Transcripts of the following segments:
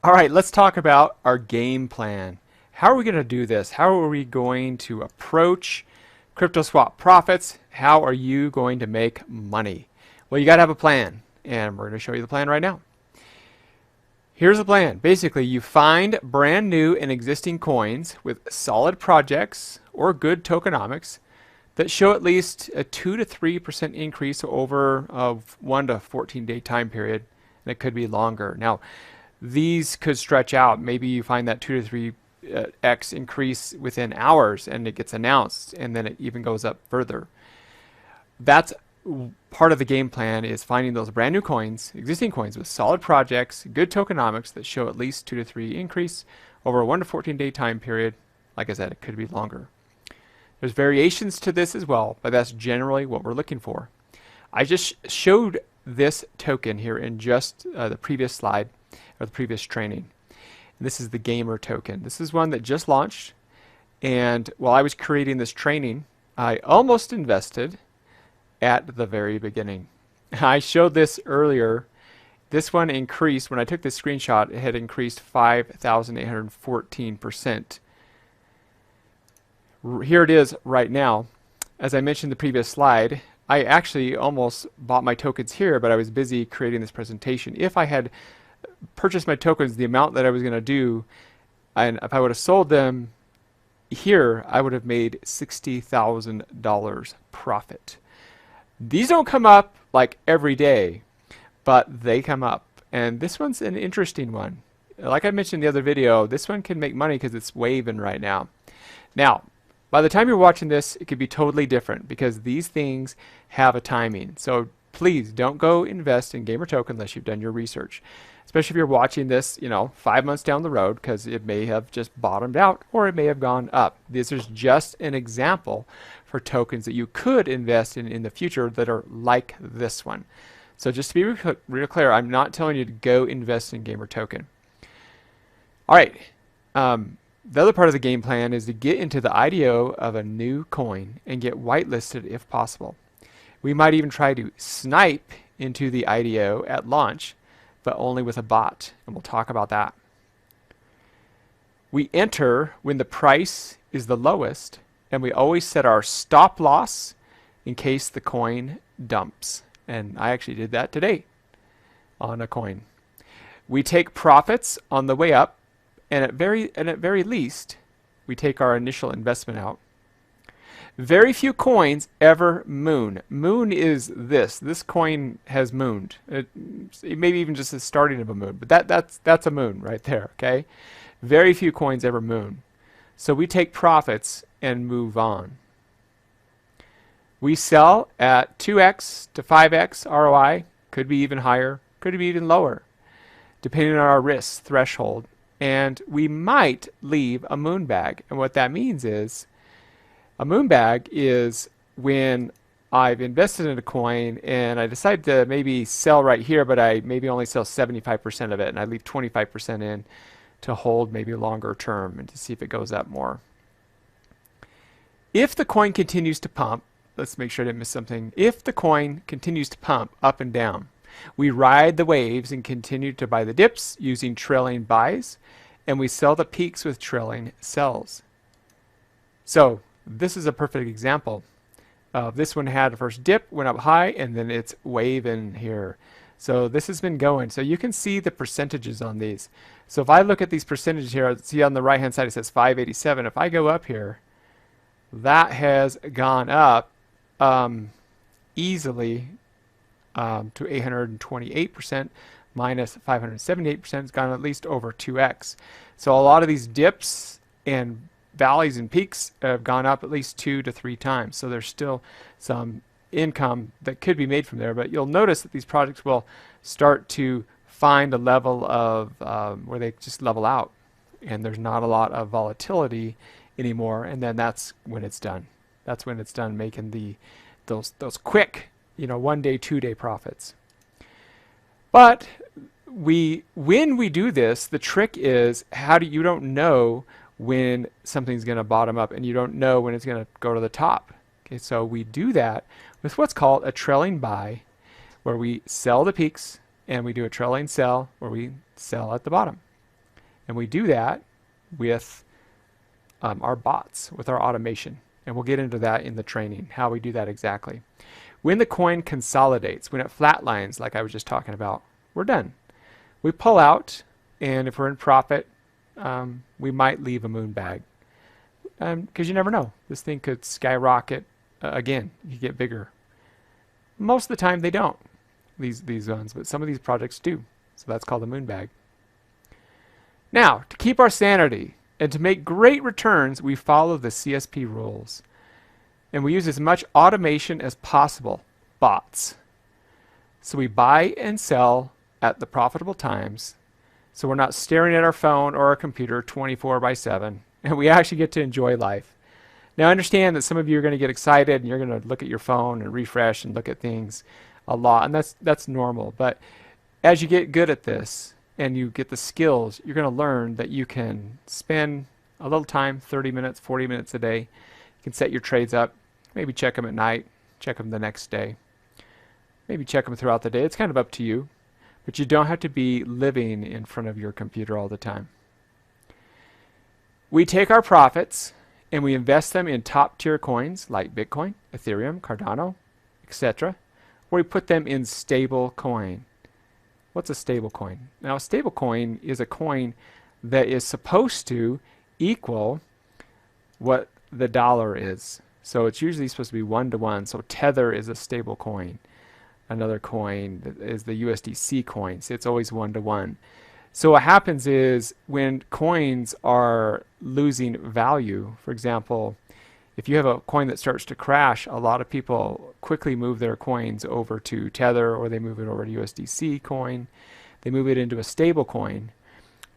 All right, let's talk about our game plan. How are we going to do this? How are we going to approach crypto swap profits? How are you going to make money? Well, you got to have a plan, and we're going to show you the plan right now. Here's the plan. Basically, you find brand new and existing coins with solid projects or good tokenomics that show at least a 2 to 3% increase over a 1 to 14-day time period, and it could be longer. Now, these could stretch out. Maybe you find that 2 to 3x increase within hours and it gets announced, and then it even goes up further. That's part of the game plan, is finding those brand new coins, existing coins with solid projects, good tokenomics that show at least 2 to 3 increase over a 1 to 14-day time period. Like I said, it could be longer. There's variations to this as well, but that's generally what we're looking for. I just showed this token here in just the previous slide, or the previous training. And this is the gamer token. This is one that just launched, and while I was creating this training, I almost invested at the very beginning. I showed this earlier. This one increased, when I took this screenshot, it had increased 5,814%. Here it is right now. As I mentioned in the previous slide, I actually almost bought my tokens here, but I was busy creating this presentation. If I had purchased my tokens the amount that I was going to do, and if I would have sold them here, I would have made $60,000 profit. These don't come up like every day, but they come up. And this one's an interesting one. Like I mentioned in the other video, this one can make money because it's waving right now. Now, by the time you're watching this, it could be totally different because these things have a timing. So please don't go invest in Gamer Token unless you've done your research. Especially if you're watching this, 5 months down the road, because it may have just bottomed out or it may have gone up. This is just an example for tokens that you could invest in the future that are like this one. So just to be real clear, I'm not telling you to go invest in Gamer Token. All right. The other part of the game plan is to get into the IDO of a new coin and get whitelisted if possible. We might even try to snipe into the IDO at launch, but only with a bot, and we'll talk about that. We enter when the price is the lowest, and we always set our stop loss in case the coin dumps. And I actually did that today on a coin. We take profits on the way up, and at very least, we take our initial investment out. Very few coins ever moon. Moon is this. This coin has mooned. It maybe even just the starting of a moon, but that's a moon right there, okay? Very few coins ever moon. So we take profits and move on. We sell at 2x to 5x ROI, could be even higher, could be even lower, depending on our risk threshold. And we might leave a moon bag. And what that means is, a moon bag is when I've invested in a coin and I decide to maybe sell right here, but I maybe only sell 75% of it, and I leave 25% in to hold maybe longer term and to see if it goes up more. If the coin continues to pump, let's make sure I didn't miss something. If the coin continues to pump up and down, we ride the waves and continue to buy the dips using trailing buys, and we sell the peaks with trailing sells. So this is a perfect example. This one had a first dip, went up high, and then it's waving here. So this has been going. So you can see the percentages on these. So if I look at these percentages here, see on the right hand side it says 587. If I go up here, that has gone up easily to 828%, minus 578%. It's gone at least over 2x. So a lot of these dips and valleys and peaks have gone up at least 2 to 3 times. So there's still some income that could be made from there. But you'll notice that these projects will start to find a level of where they just level out, and there's not a lot of volatility anymore. And then that's when it's done. That's when it's done making those quick, 1 day, 2 day profits. But when we do this, the trick is you don't know when something's going to bottom up, and you don't know when it's going to go to the top. Okay, so we do that with what's called a trailing buy, where we sell the peaks, and we do a trailing sell where we sell at the bottom. And we do that with our bots, with our automation. And we'll get into that in the training, how we do that exactly. When the coin consolidates, when it flatlines, like I was just talking about, we're done. We pull out, and if we're in profit, we might leave a moon bag. Because you never know. This thing could skyrocket again. You get bigger. Most of the time they don't, these ones, but some of these projects do. So that's called a moon bag. Now, to keep our sanity and to make great returns, we follow the CSP rules. And we use as much automation as possible, bots. So we buy and sell at the profitable times. So we're not staring at our phone or our computer 24/7, and we actually get to enjoy life. Now understand that some of you are going to get excited and you're going to look at your phone and refresh and look at things a lot, and that's normal. But as you get good at this and you get the skills, you're going to learn that you can spend a little time, 30 minutes, 40 minutes a day. You can set your trades up, maybe check them at night, check them the next day, maybe check them throughout the day. It's kind of up to you, but you don't have to be living in front of your computer all the time. We take our profits and we invest them in top tier coins like Bitcoin, Ethereum, Cardano, etc., or we put them in stable coin. What's a stable coin? Now, a stable coin is a coin that is supposed to equal what the dollar is. So it's usually supposed to be 1-to-1. So Tether is a stable coin. Another coin is the USDC coin. So it's always 1-to-1. So what happens is when coins are losing value, for example, if you have a coin that starts to crash, a lot of people quickly move their coins over to Tether, or they move it over to USDC coin. They move it into a stable coin.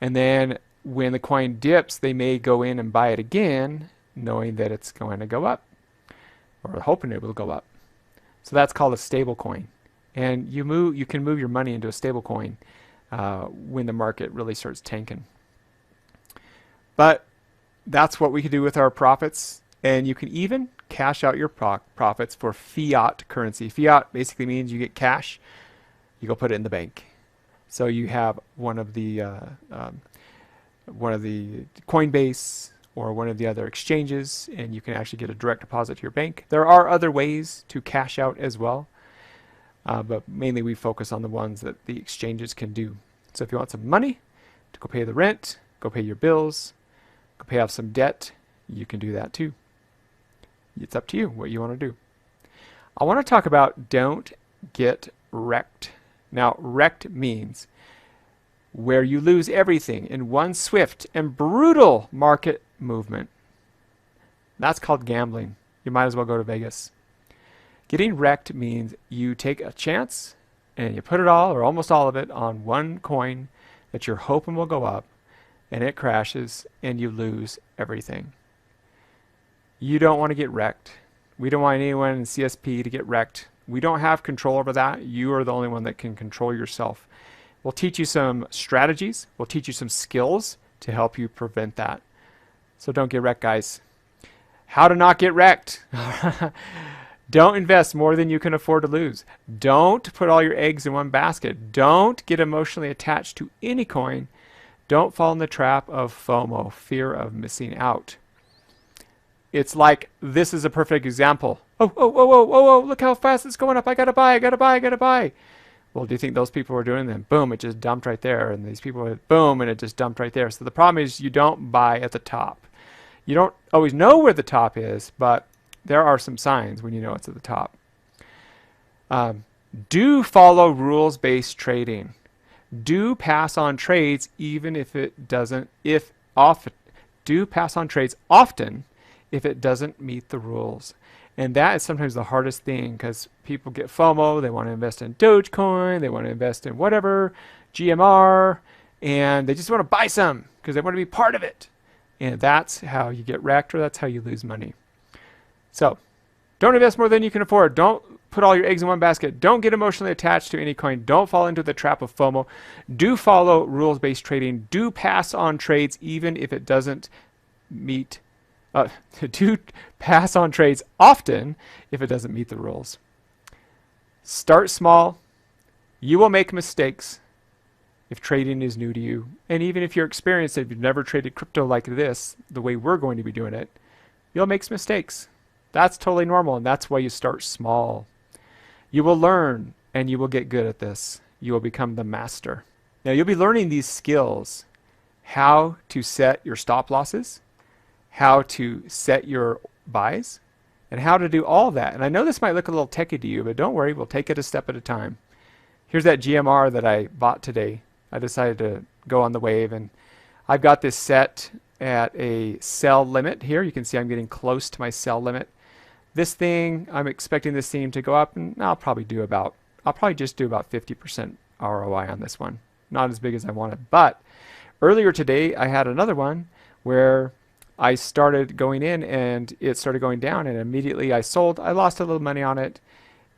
And then when the coin dips, they may go in and buy it again, knowing that it's going to go up, or hoping it will go up. So that's called a stable coin. And you can move your money into a stable coin when the market really starts tanking. But that's what we can do with our profits. And you can even cash out your profits for fiat currency. Fiat basically means you get cash, you go put it in the bank. So you have one of the coinbase or one of the other exchanges, and you can actually get a direct deposit to your bank. There are other ways to cash out as well. But mainly we focus on the ones that the exchanges can do. So if you want some money to go pay the rent, go pay your bills, go pay off some debt, you can do that too. It's up to you what you want to do. I want to talk about don't get wrecked. Now, wrecked means where you lose everything in one swift and brutal market movement. That's called gambling. You might as well go to Vegas. Getting wrecked means you take a chance and you put it all or almost all of it on one coin that you're hoping will go up, and it crashes and you lose everything. You don't want to get wrecked. We don't want anyone in CSP to get wrecked. We don't have control over that. You are the only one that can control yourself. We'll teach you some strategies. We'll teach you some skills to help you prevent that. So don't get wrecked, guys. How to not get wrecked. Don't invest more than you can afford to lose. Don't put all your eggs in one basket. Don't get emotionally attached to any coin. Don't fall in the trap of FOMO, fear of missing out. It's like, this is a perfect example. Oh, look how fast it's going up. I gotta buy. Well, do you think those people were doing that? Boom, it just dumped right there. And these people went boom, and it just dumped right there. So the problem is you don't buy at the top. You don't always know where the top is, but there are some signs when you know it's at the top. Do follow rules-based trading. Do pass on trades even if it doesn't, do pass on trades often if it doesn't meet the rules. And that is sometimes the hardest thing because people get FOMO, they want to invest in Dogecoin, they want to invest in whatever, GMR, and they just want to buy some because they want to be part of it. And that's how you get wrecked, or that's how you lose money. So don't invest more than you can afford. Don't put all your eggs in one basket. Don't get emotionally attached to any coin. Don't fall into the trap of FOMO. Do follow rules-based trading. Do pass on trades even if it doesn't meet do pass on trades often if it doesn't meet the rules. Start small. You will make mistakes. if trading is new to you. And even if you're experienced, if you've never traded crypto like this, the way we're going to be doing it, you'll make some mistakes. That's totally normal, and that's why you start small. You will learn, and you will get good at this. You will become the master. Now, you'll be learning these skills, how to set your stop losses, how to set your buys, and how to do all that. And I know this might look a little techy to you, but don't worry, we'll take it a step at a time. Here's that GMR that I bought today. I decided to go on the wave, and I've got this set at a sell limit here. You can see I'm getting close to my sell limit. This thing, I'm expecting this theme to go up, and I'll probably just do about 50% ROI on this one. Not as big as I wanted. But earlier today, I had another one where I started going in and it started going down, and immediately I sold. I lost a little money on it,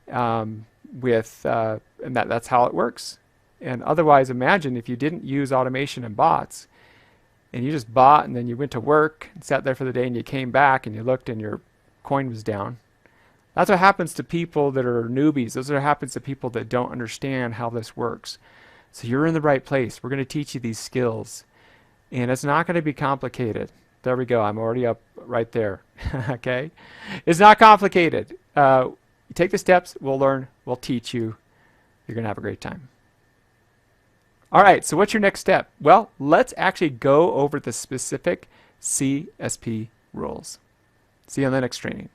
and that's how it works. And otherwise, imagine if you didn't use automation and bots, and you just bought, and then you went to work and sat there for the day, and you came back and you looked and your coin was down. That's what happens to people that are newbies. That's what happens to people that don't understand how this works. So you're in the right place. We're going to teach you these skills, and it's not going to be complicated. There we go. I'm already up right there. Okay? It's not complicated. You take the steps. We'll learn. We'll teach you. You're going to have a great time. All right. So what's your next step? Well, let's actually go over the specific CSP rules. See you on the next training.